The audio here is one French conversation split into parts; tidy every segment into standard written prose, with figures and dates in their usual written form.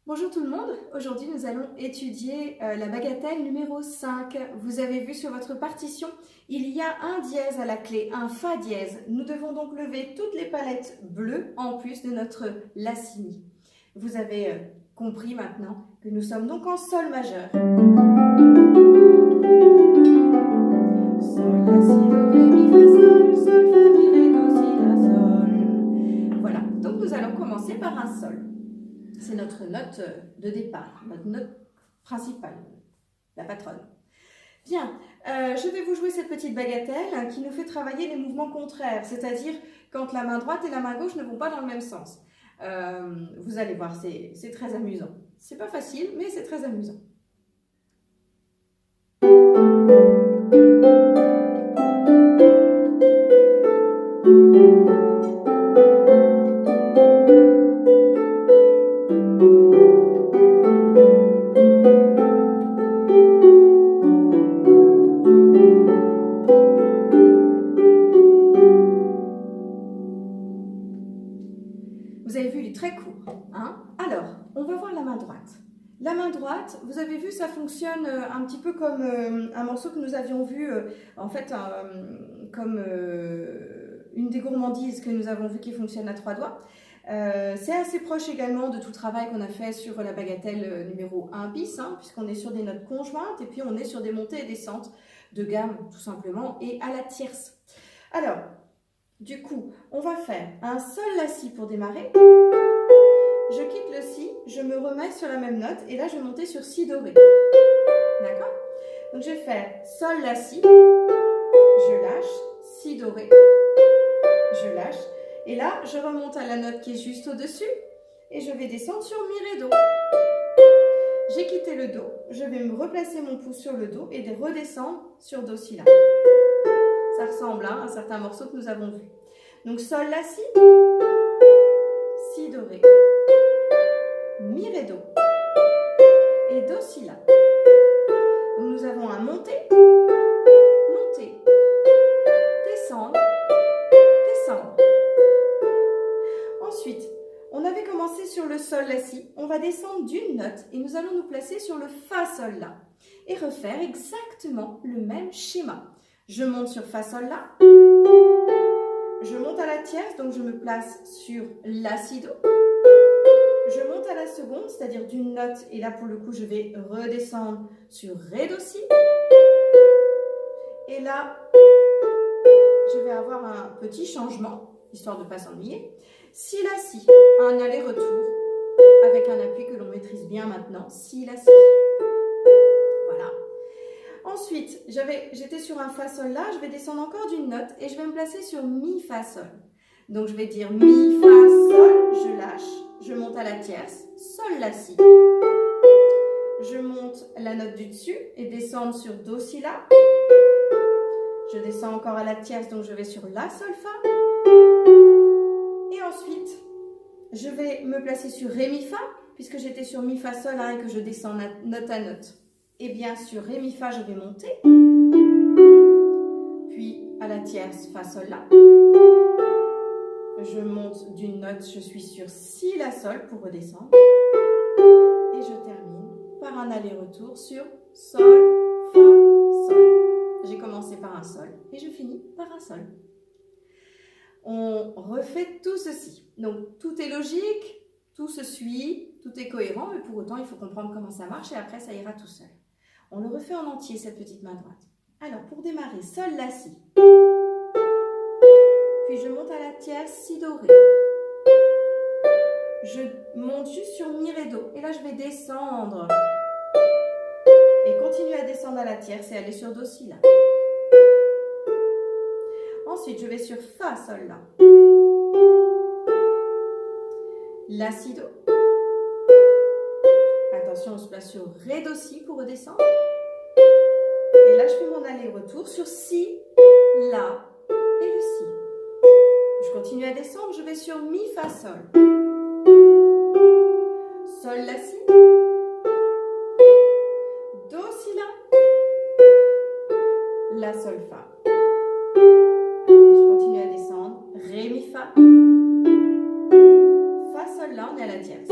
Bonjour tout le monde, aujourd'hui nous allons étudier la bagatelle numéro 5. Vous avez vu sur votre partition, il y a un dièse à la clé, un fa dièse. Nous devons donc lever toutes les palettes bleues en plus de notre la si mi. Vous avez compris maintenant que nous sommes donc en sol majeur. Sol, la, si, do, ré, mi, fa, sol, sol, fa, mi, ré, do, si, la, sol. Voilà, donc nous allons commencer par un sol. C'est notre note de départ, notre note principale, la patronne. Bien, je vais vous jouer cette petite bagatelle qui nous fait travailler les mouvements contraires, c'est-à-dire quand la main droite et la main gauche ne vont pas dans le même sens. Vous allez voir, c'est très amusant. C'est pas facile, mais c'est très amusant. Vous avez vu, il est très court. Hein? Alors, on va voir la main droite. La main droite, vous avez vu, ça fonctionne un petit peu comme un morceau que nous avions vu, en fait, comme une des gourmandises que nous avons vu qui fonctionne à 3 doigts. C'est assez proche également de tout le travail qu'on a fait sur la bagatelle numéro 1 bis, hein, puisqu'on est sur des notes conjointes et puis on est sur des montées et descentes de gamme, tout simplement, et à la tierce. Alors, du coup, on va faire un sol la si pour démarrer. Je quitte le si, je me remets sur la même note et là je vais monter sur si do ré. D'accord? Donc je vais faire sol la si, je lâche, si do ré, je lâche et là je remonte à la note qui est juste au-dessus et je vais descendre sur mi ré do. J'ai quitté le do, je vais me replacer mon pouce sur le do et redescendre sur do si la. Ça ressemble à un certain morceau que nous avons vu. Donc sol la si, si do ré, mi ré do et do si la. Donc nous avons un monter, monter, descendre, descendre. Ensuite, on avait commencé sur le sol la si, on va descendre d'une note et nous allons nous placer sur le fa sol la et refaire exactement le même schéma. Je monte sur fa sol la, je monte à la tierce, donc je me place sur la si do. Je monte à la seconde, c'est-à-dire d'une note, et là pour le coup je vais redescendre sur ré do si. Et là, je vais avoir un petit changement, histoire de ne pas s'ennuyer. Si la si, un aller-retour, avec un appui que l'on maîtrise bien maintenant, si la si. Voilà. Ensuite, j'étais sur un fa sol la, je vais descendre encore d'une note et je vais me placer sur mi fa sol. Donc je vais dire mi fa sol, je lâche, je monte à la tierce, sol la si. Je monte la note du dessus et descends sur do si la. Je descends encore à la tierce, donc je vais sur la sol fa. Et ensuite, je vais me placer sur ré mi fa, puisque j'étais sur mi fa sol hein, et que je descends note à note. Et bien sur ré mi fa, je vais monter. Puis à la tierce, fa sol la. Je monte d'une note, je suis sur si la sol pour redescendre. Et je termine par un aller-retour sur sol, fa, sol. J'ai commencé par un sol et je finis par un sol. On refait tout ceci. Donc tout est logique, tout se suit, tout est cohérent, mais pour autant il faut comprendre comment ça marche et après ça ira tout seul. On le refait en entier cette petite main droite. Alors pour démarrer, sol la si. Puis je monte à la tierce, si do ré. Je monte juste sur mi ré do et là je vais descendre. Et continuer à descendre à la tierce et aller sur do si la. Ensuite, je vais sur fa sol la. La si do. Attention, on se place sur ré do si pour redescendre. Et là, je fais mon aller-retour sur si, la et le si. Je continue à descendre, je vais sur mi fa sol. Sol la si. Do si la sol fa. Je continue à descendre, ré mi fa. Fa sol la, on est à la tierce.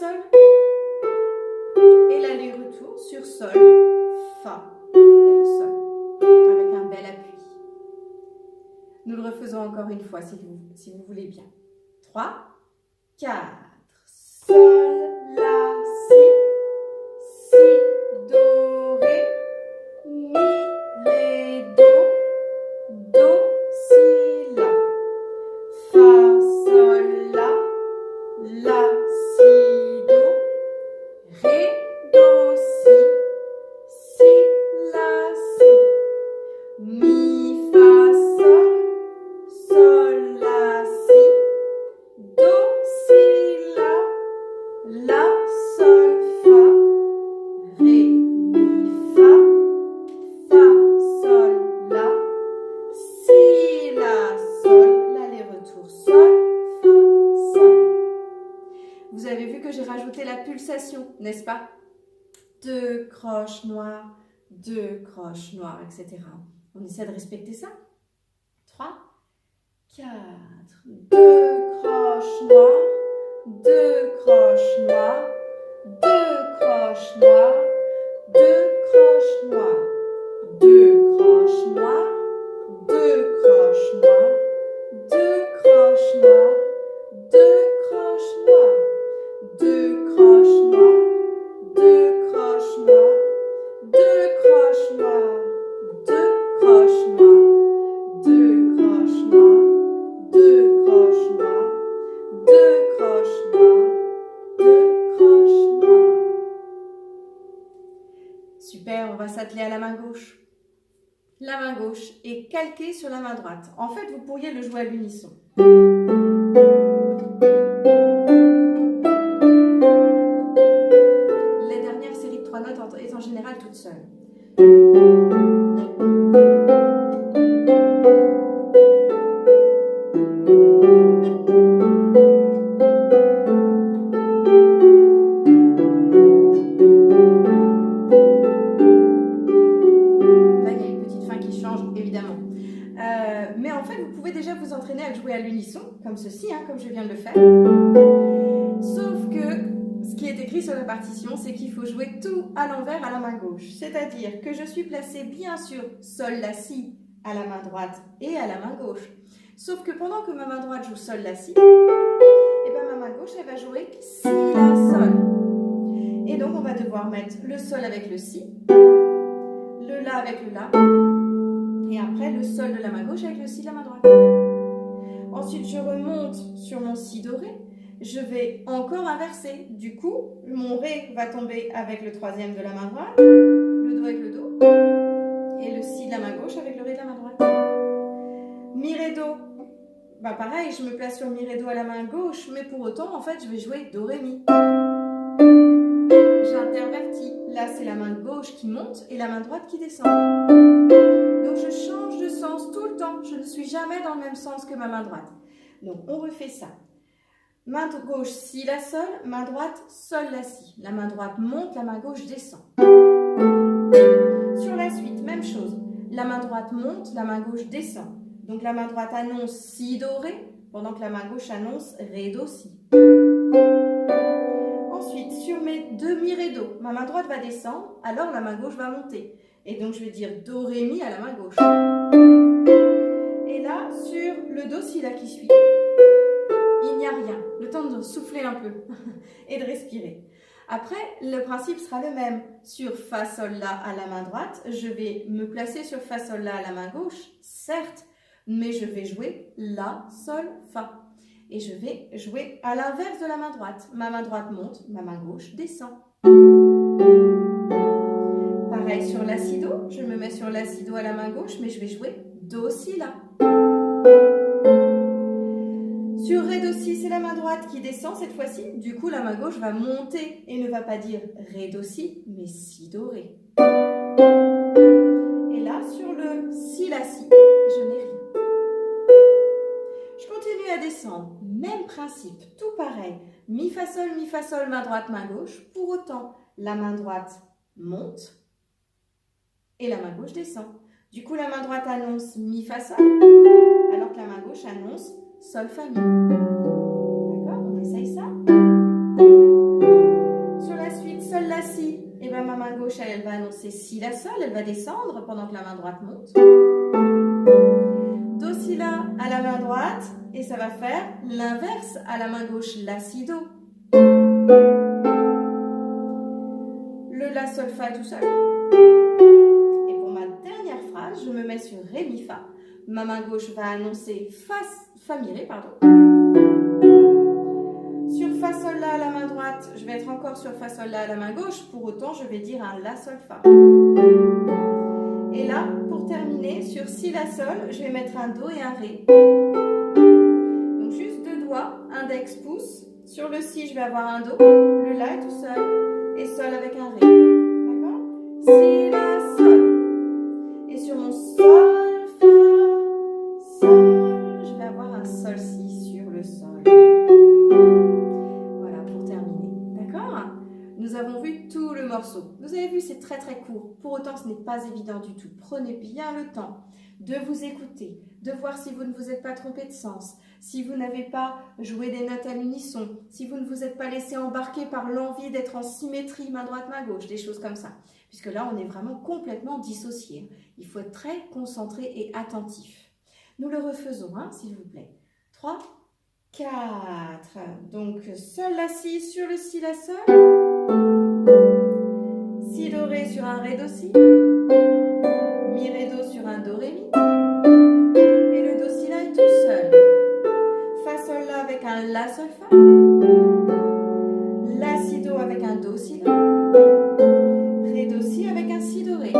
sol. Et l'aller-retour sur sol, fa et le sol, avec un bel appui. Nous le refaisons encore une fois si vous voulez bien. 3, 4, sol, la, si, do, ré, mi, ré, do, si, la, fa, sol, la, si, do, ré, do, si, la, si, mi, fa, sol, la, si, do, si, la, sol, fa, ré, mi, fa, sol, la, si, la, sol, l'aller-retour, sol, fa, sol. Vous avez vu que j'ai rajouté la pulsation, n'est-ce pas? 2 croches noires, 2 croches noires, etc. On essaie de respecter ça. 3, 4, 2 croches noires, 2 croches noires, 2 croches noires, 2 croches noires, 2 croches noires, 2 croches noires, 2 croches noires, 2 croches noires, 2 croches noires, 2 croches noires, 2 croches noires, 2 croches noires, 2 croches noires, 2 croches noires, 2 croches noires, 2 croches noires. Super, on va s'atteler à la main gauche. La main gauche est calquée sur la main droite. En fait, vous pourriez le jouer à l'unisson. Les dernières séries de 3 notes est en général toute seule. Mais en fait, vous pouvez déjà vous entraîner à le jouer à l'unisson, comme ceci, comme je viens de le faire. Sauf que ce qui est écrit sur la partition, c'est qu'il faut jouer tout à l'envers à la main gauche. C'est-à-dire que je suis placée bien sûr sol, la, si à la main droite et à la main gauche. Sauf que pendant que ma main droite joue sol, la, si, et bien ma main gauche, elle va jouer si, la, sol. Et donc, on va devoir mettre le sol avec le si, le la avec le la, et après le sol de la main gauche avec le si de la main droite. Ensuite, je remonte sur mon si doré. Je vais encore inverser. Du coup, mon ré va tomber avec le troisième de la main droite, le do avec le do, et le si de la main gauche avec le ré de la main droite. Mi, ré, do. Bah pareil, je me place sur mi, ré, do à la main gauche, mais pour autant, en fait, je vais jouer do, ré, mi. J'intervertis. Là, c'est la main gauche qui monte et la main droite qui descend. Donc, je change de sens tout le temps. Je ne suis jamais dans le même sens que ma main droite. Donc, on refait ça. Main gauche, si, la, sol. Main droite, sol, la, si. La main droite monte, la main gauche descend. Sur la suite, même chose. La main droite monte, la main gauche descend. Donc, la main droite annonce si, do, ré, pendant que la main gauche annonce ré, do, si. Ensuite, sur mes deux mi, ré, do, ma main droite va descendre, alors la main gauche va monter. Et donc, je vais dire do, ré, mi à la main gauche. Et là, sur le do, si, la qui suit, il n'y a rien. Le temps de souffler un peu et de respirer. Après, le principe sera le même. Sur fa, sol, la à la main droite, je vais me placer sur fa, sol, la à la main gauche, certes, mais je vais jouer la, sol, fa. Et je vais jouer à l'inverse de la main droite. Ma main droite monte, ma main gauche descend. Pareil sur la, si, do. Je me mets sur la, si, do à la main gauche, mais je vais jouer do, si, la. Sur ré, do, si, c'est la main droite qui descend cette fois-ci. Du coup, la main gauche va monter et ne va pas dire ré, do, si, mais si, do, ré. Et là, sur le si, la, si, je n'ai rien. Je continue à descendre. Même principe, tout pareil. Mi, fa, sol, main droite, main gauche. Pour autant, la main droite monte et la main gauche descend. Du coup, la main droite annonce mi, fa, sol, alors que la main gauche annonce sol, fa, mi. D'accord? On essaye ça. main gauche, elle va annoncer si, la, sol, elle va descendre pendant que la main droite monte. Do, si, la à la main droite, et ça va faire l'inverse à la main gauche, la, si, do. Le la, sol, fa tout seul. Et pour ma dernière phrase, je me mets sur ré, mi, fa. Ma main gauche va annoncer fa, mi, ré, pardon. Sur fa, sol, la à la main droite, je vais être encore sur fa, sol, la à la main gauche. Pour autant, je vais dire un la, sol, fa. Et là, pour terminer, sur si, la, sol, je vais mettre un do et un ré. Donc juste deux doigts, index, pouce. Sur le si, je vais avoir un do. Le la est tout seul. Et sol avec un ré. D'accord? Si, la, sol. Et sur mon sol, fa, sol, je vais avoir un sol, si sur le sol. Voilà, pour terminer. D'accord? Nous avons vu tout le morceau. Vous avez vu, c'est très très court. Pour autant, ce n'est pas évident du tout. Prenez bien le temps de vous écouter, de voir si vous ne vous êtes pas trompé de sens, si vous n'avez pas joué des notes à l'unisson, si vous ne vous êtes pas laissé embarquer par l'envie d'être en symétrie, main droite, main gauche, des choses comme ça. Puisque là, on est vraiment complètement dissocié. Il faut être très concentré et attentif. Nous le refaisons, hein, s'il vous plaît. 3, 4. Donc, sol, la, si sur le si, la, sol. Si, do, ré sur un ré, do, si. Mi, ré, do sur un do, ré, mi. Et le do, si, la est tout seul. Fa, sol, la avec un la, sol, fa. La, si, do avec un do, si, la. Ré, do, si avec un si, do, ré.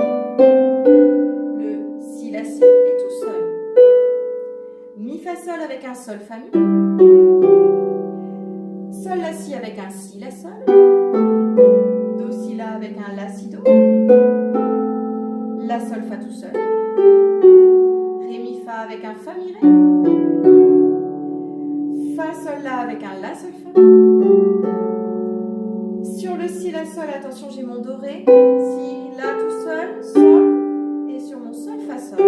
Le si, la, si est tout seul. Mi, fa, sol avec un sol, fa, mi. Sol, la, si avec un si, la, sol. Do, si, la avec un la, si, do. La, sol, fa tout seul. Ré, mi, fa avec un fa, mi, ré. Fa, sol, la avec un la, sol, fa. Sur le si, la, sol, attention, j'ai mon do, ré. Si, la tout seul, sol. Et sur mon sol, fa, sol.